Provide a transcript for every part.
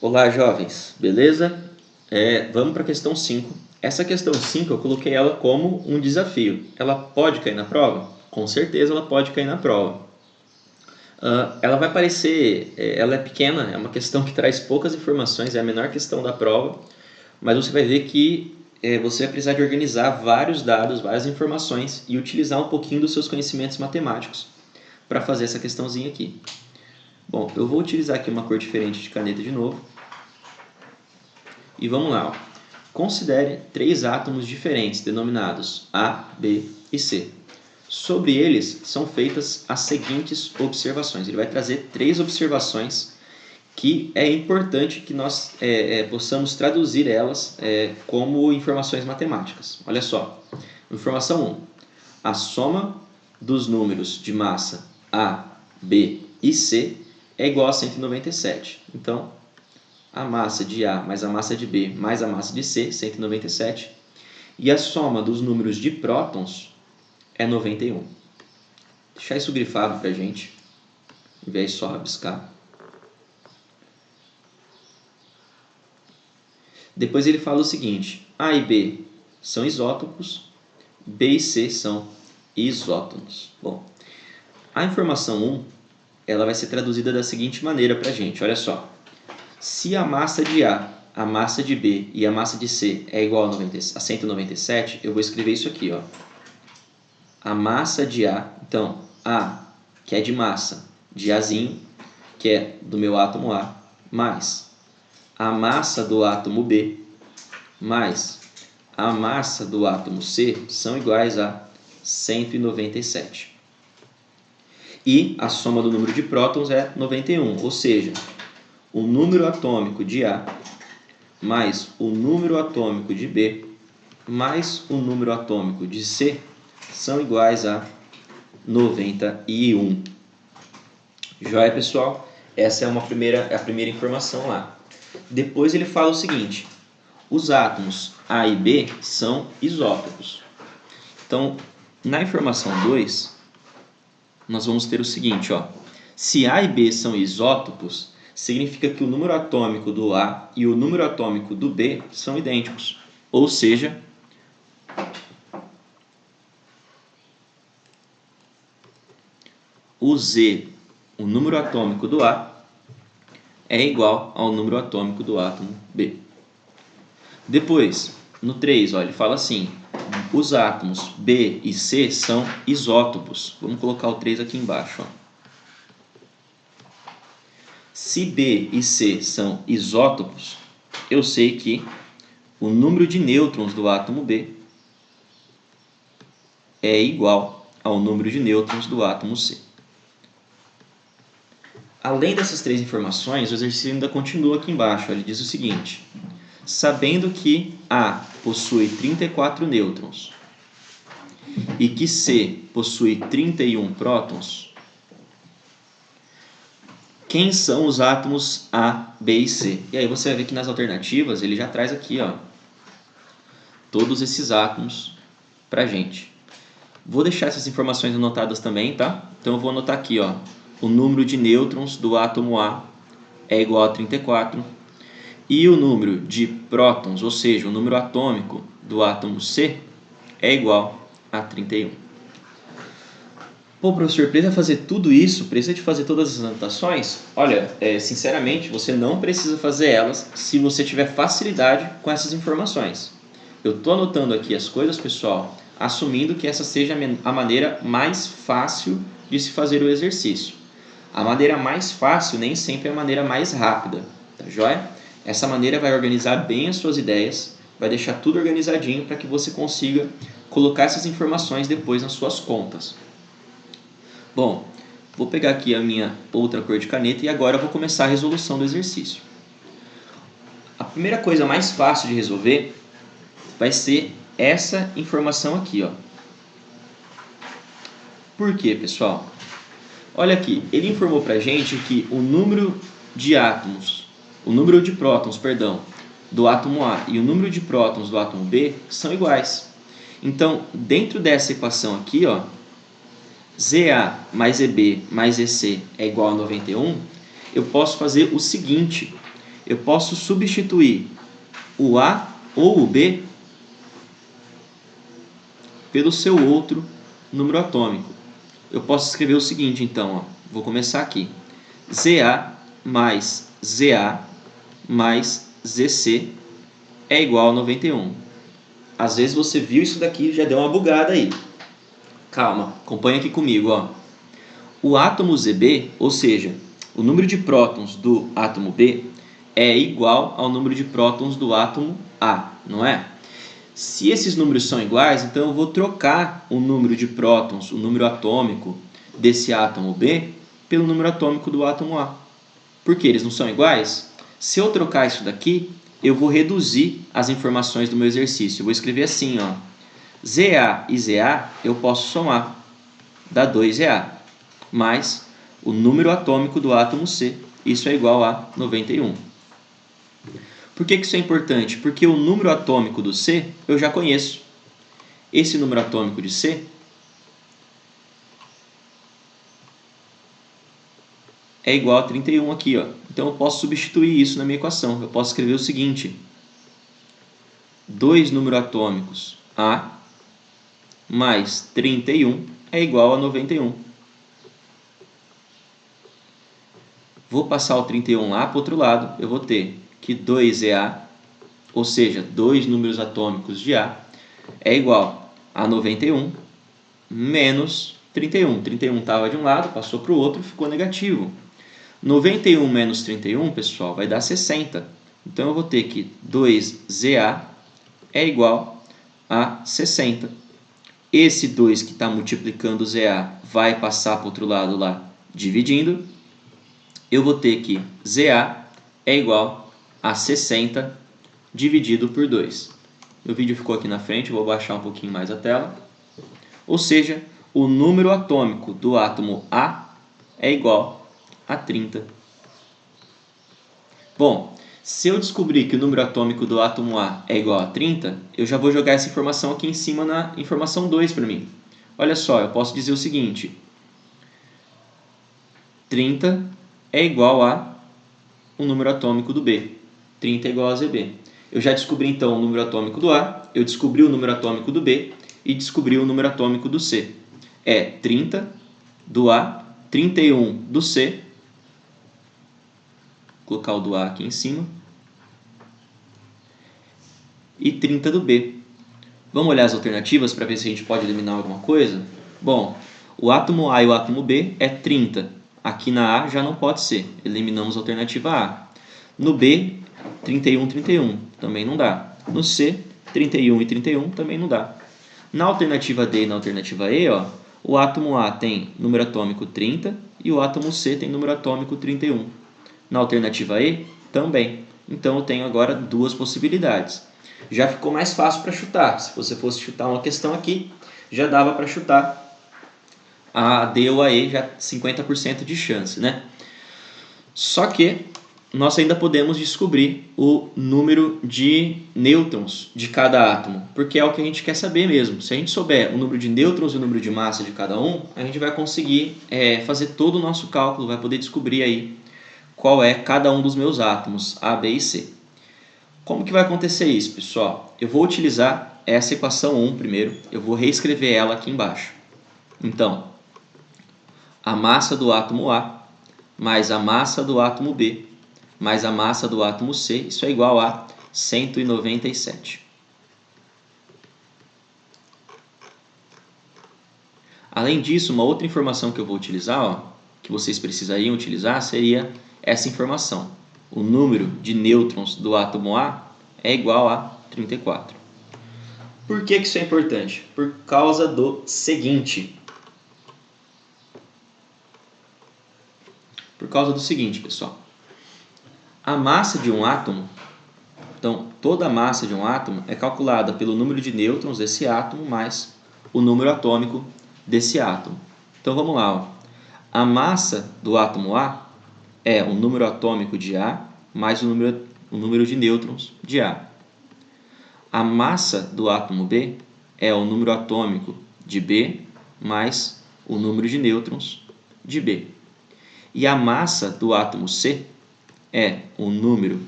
Olá, jovens, beleza? Vamos para a questão 5. Essa questão 5 eu coloquei ela como um desafio. Ela pode cair na prova? Com certeza ela pode cair na prova. Ela vai parecer, ela é pequena, é uma questão que traz poucas informações, é a menor questão da prova, mas você vai ver que você vai precisar de organizar vários dados, várias informações e utilizar um pouquinho dos seus conhecimentos matemáticos para fazer essa questãozinha aqui. Bom, eu vou utilizar aqui uma cor diferente de caneta de novo. E vamos lá. Considere 3 átomos diferentes, denominados A, B e C. Sobre eles são feitas as seguintes observações. Ele vai trazer 3 observações que é importante que nós possamos traduzir elas como informações matemáticas. Olha só. Informação 1. A soma dos números de massa A, B e C é igual a 197. Então, a massa de A mais a massa de B mais a massa de C, 197. E a soma dos números de prótons é 91. Vou deixar isso grifado para a gente, ao invés de só rabiscar. Depois ele fala o seguinte: A e B são isótopos, B e C são isótonos. Bom, a informação 1 ela vai ser traduzida da seguinte maneira para a gente, olha só. Se a massa de a massa de B e a massa de C é igual a 197, eu vou escrever isso aqui, ó. A massa de A, então, A, que é de massa de Azinho, que é do meu átomo A, mais a massa do átomo B, mais a massa do átomo C, são iguais a 197. E a soma do número de prótons é 91, ou seja, o número atômico de A mais o número atômico de B mais o número atômico de C são iguais a 91. Joia, pessoal? Essa é a primeira informação lá. Depois ele fala o seguinte: os átomos A e B são isótopos. Então, na informação 2, nós vamos ter o seguinte, ó. Se A e B são isótopos, significa que o número atômico do A e o número atômico do B são idênticos. Ou seja, o Z, o número atômico do A, é igual ao número atômico do átomo B. Depois, no 3, ó, ele fala assim: os átomos B e C são isótopos. Vamos colocar o 3 aqui embaixo, ó. Se B e C são isótopos, eu sei que o número de nêutrons do átomo B é igual ao número de nêutrons do átomo C. Além dessas 3 informações, o exercício ainda continua aqui embaixo. Ele diz o seguinte: sabendo que A possui 34 nêutrons e que C possui 31 prótons, quem são os átomos A, B e C? E aí você vai ver que nas alternativas ele já traz aqui, ó, todos esses átomos pra gente. Vou deixar essas informações anotadas também, tá? Então eu vou anotar aqui, ó, o número de nêutrons do átomo A é igual a 34 e o número de prótons, ou seja, o número atômico do átomo C é igual a 31. Pô, professor, precisa fazer tudo isso? Precisa de fazer todas as anotações? Olha, sinceramente, você não precisa fazer elas se você tiver facilidade com essas informações. Eu estou anotando aqui as coisas, pessoal, assumindo que essa seja a maneira mais fácil de se fazer o exercício. A maneira mais fácil nem sempre é a maneira mais rápida, tá joia? Essa maneira vai organizar bem as suas ideias, vai deixar tudo organizadinho para que você consiga colocar essas informações depois nas suas contas. Bom, vou pegar aqui a minha outra cor de caneta e agora eu vou começar a resolução do exercício. A primeira coisa mais fácil de resolver vai ser essa informação aqui, ó. Por quê, pessoal? Olha aqui, ele informou pra gente que o número de prótons, do átomo A e o número de prótons do átomo B são iguais. Então, dentro dessa equação aqui, ó, ZA mais EB mais EC é igual a 91, eu posso fazer o seguinte: eu posso substituir o A ou o B pelo seu outro número atômico. Eu posso escrever o seguinte, então, ó, vou começar aqui. ZA mais ZA mais ZC é igual a 91. Às vezes você viu isso daqui e já deu uma bugada aí. Calma, acompanha aqui comigo, ó. O átomo ZB, ou seja, o número de prótons do átomo B, é igual ao número de prótons do átomo A, não é? Se esses números são iguais, então eu vou trocar o número de prótons, o número atômico desse átomo B, pelo número atômico do átomo A. Por que eles não são iguais? Se eu trocar isso daqui, eu vou reduzir as informações do meu exercício. Eu vou escrever assim, ó. ZA e ZA eu posso somar, dá 2ZA, mais o número atômico do átomo C, isso é igual a 91. Por que isso é importante? Porque o número atômico do C eu já conheço. Esse número atômico de C é igual a 31 aqui, ó. Então eu posso substituir isso na minha equação. Eu posso escrever o seguinte: 2 números atômicos A mais 31 é igual a 91. Vou passar o 31 lá para o outro lado, eu vou ter que 2A, ou seja, 2 números atômicos de A, é igual a 91 menos 31. 31 estava de um lado, passou para o outro, ficou negativo. 91 menos 31, pessoal, vai dar 60. Então eu vou ter que 2ZA é igual a 60. Esse 2 que está multiplicando ZA vai passar para o outro lado lá, dividindo. Eu vou ter que ZA é igual a 60 dividido por 2. Meu vídeo ficou aqui na frente, eu vou baixar um pouquinho mais a tela. Ou seja, o número atômico do átomo A é igual a 30. Bom, se eu descobrir que o número atômico do átomo A é igual a 30, eu já vou jogar essa informação aqui em cima na informação 2 para mim. Olha só, eu posso dizer o seguinte: 30 é igual a o número atômico do B. 30 é igual a ZB. Eu já descobri então o número atômico do A, eu descobri o número atômico do B e descobri o número atômico do C. É 30 do A, 31 do C. Vou colocar o do A aqui em cima. E 30 do B. Vamos olhar as alternativas para ver se a gente pode eliminar alguma coisa? Bom, o átomo A e o átomo B é 30. Aqui na A já não pode ser. Eliminamos a alternativa A. No B, 31, 31. Também não dá. No C, 31 e 31 também não dá. Na alternativa D e na alternativa E, ó, o átomo A tem número atômico 30 e o átomo C tem número atômico 31. Na alternativa E, também. Então eu tenho agora duas possibilidades. Já ficou mais fácil para chutar. Se você fosse chutar uma questão aqui, já dava para chutar a D ou a E, já 50% de chance, né? Só que nós ainda podemos descobrir o número de nêutrons de cada átomo, porque é o que a gente quer saber mesmo. Se a gente souber o número de nêutrons e o número de massa de cada um, a gente vai conseguir fazer todo o nosso cálculo, vai poder descobrir aí qual é cada um dos meus átomos, A, B e C. Como que vai acontecer isso, pessoal? Eu vou utilizar essa equação 1 primeiro, eu vou reescrever ela aqui embaixo. Então, a massa do átomo A mais a massa do átomo B mais a massa do átomo C, isso é igual a 197. Além disso, uma outra informação que eu vou utilizar, ó, que vocês precisariam utilizar, seria essa informação. O número de nêutrons do átomo A é igual a 34. Por que isso é importante? Por causa do seguinte. Pessoal. A massa de um átomo, então toda a massa de um átomo é calculada pelo número de nêutrons desse átomo mais o número atômico desse átomo. Então vamos lá, ó. A massa do átomo A é o número atômico de A mais o número de nêutrons de A. A massa do átomo B é o número atômico de B mais o número de nêutrons de B. E a massa do átomo C é o número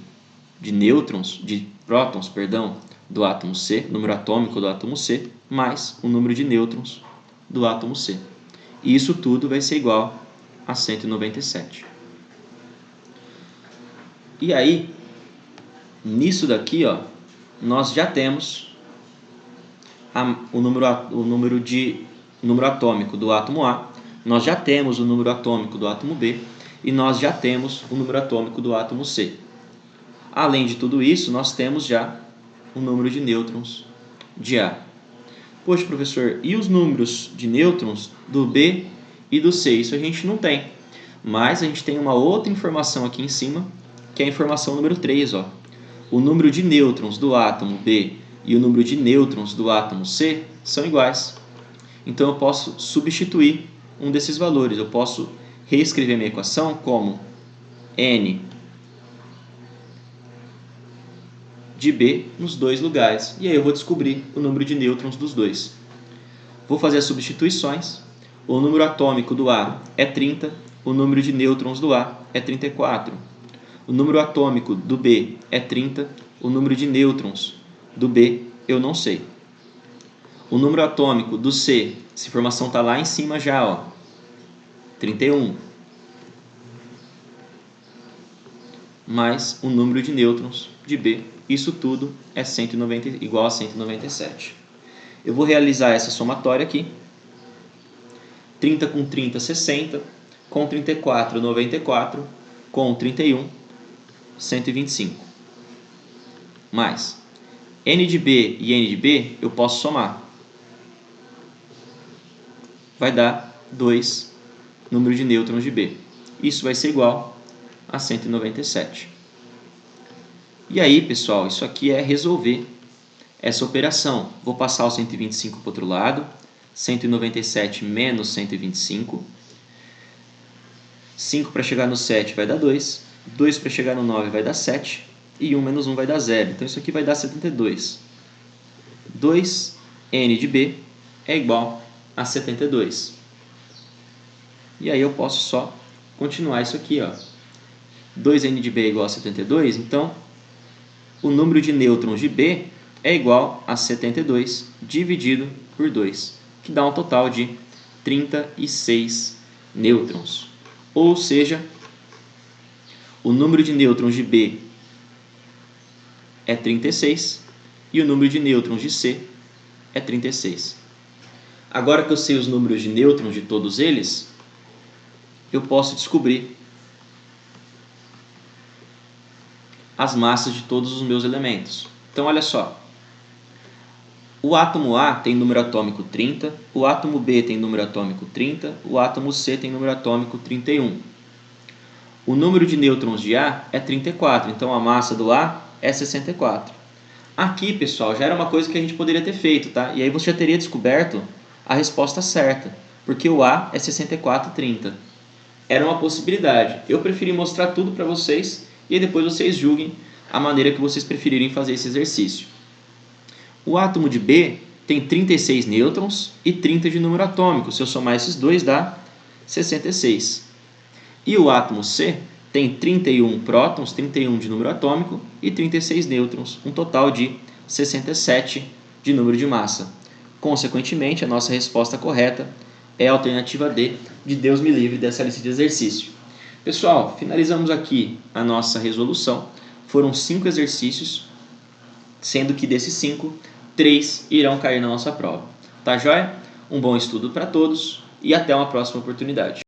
de nêutrons, de prótons, perdão, do átomo C, número atômico do átomo C, mais o número de nêutrons do átomo C. E isso tudo vai ser igual a 197. E aí, nisso daqui, ó, nós já temos o número atômico do átomo A, nós já temos o número atômico do átomo B e nós já temos o número atômico do átomo C. Além de tudo isso, nós temos já o número de nêutrons de A. Poxa, professor, e os números de nêutrons do B e do C? Isso a gente não tem. Mas a gente tem uma outra informação aqui em cima, que é a informação número 3. Ó. O número de nêutrons do átomo B e o número de nêutrons do átomo C são iguais. Então eu posso substituir um desses valores. Eu posso reescrever minha equação como N de B nos dois lugares. E aí eu vou descobrir o número de nêutrons dos dois. Vou fazer as substituições. O número atômico do A é 30, o número de nêutrons do A é 34. O número atômico do B é 30, o número de nêutrons do B eu não sei. O número atômico do C, essa informação está lá em cima já, ó, 31. Mais o número de nêutrons de B. Isso tudo é igual a 197. Eu vou realizar essa somatória aqui. 30 com 30, 60. Com 34, 94. Com 31, 125. Mais N de B e N de B eu posso somar. Vai dar 2 número de nêutrons de B. Isso vai ser igual a 197. E aí, pessoal, isso aqui é resolver essa operação. Vou passar o 125 para o outro lado. 197 menos 125. 5 para chegar no 7 vai dar 2. 2 para chegar no 9 vai dar 7. E 1 menos 1 vai dar 0. Então isso aqui vai dar 72. 2N de B é igual a 72. E aí eu posso só continuar isso aqui, ó. 2N de B é igual a 72, então o número de nêutrons de B é igual a 72 dividido por 2, que dá um total de 36 nêutrons. Ou seja, o número de nêutrons de B é 36 e o número de nêutrons de C é 36. Agora que eu sei os números de nêutrons de todos eles, eu posso descobrir as massas de todos os meus elementos. Então, olha só. O átomo A tem número atômico 30, o átomo B tem número atômico 30, o átomo C tem número atômico 31. O número de nêutrons de A é 34, então a massa do A é 64. Aqui, pessoal, já era uma coisa que a gente poderia ter feito, tá? E aí você já teria descoberto a resposta certa, porque o A é 64,30. Era uma possibilidade. Eu preferi mostrar tudo para vocês e aí depois vocês julguem a maneira que vocês preferirem fazer esse exercício. O átomo de B tem 36 nêutrons e 30 de número atômico. Se eu somar esses dois, dá 66. E o átomo C tem 31 prótons, 31 de número atômico e 36 nêutrons, um total de 67 de número de massa. Consequentemente, a nossa resposta correta é a alternativa D, de Deus me livre dessa lista de exercício. Pessoal, finalizamos aqui a nossa resolução. Foram 5 exercícios, sendo que desses 5, 3 irão cair na nossa prova. Tá joia? Um bom estudo para todos e até uma próxima oportunidade.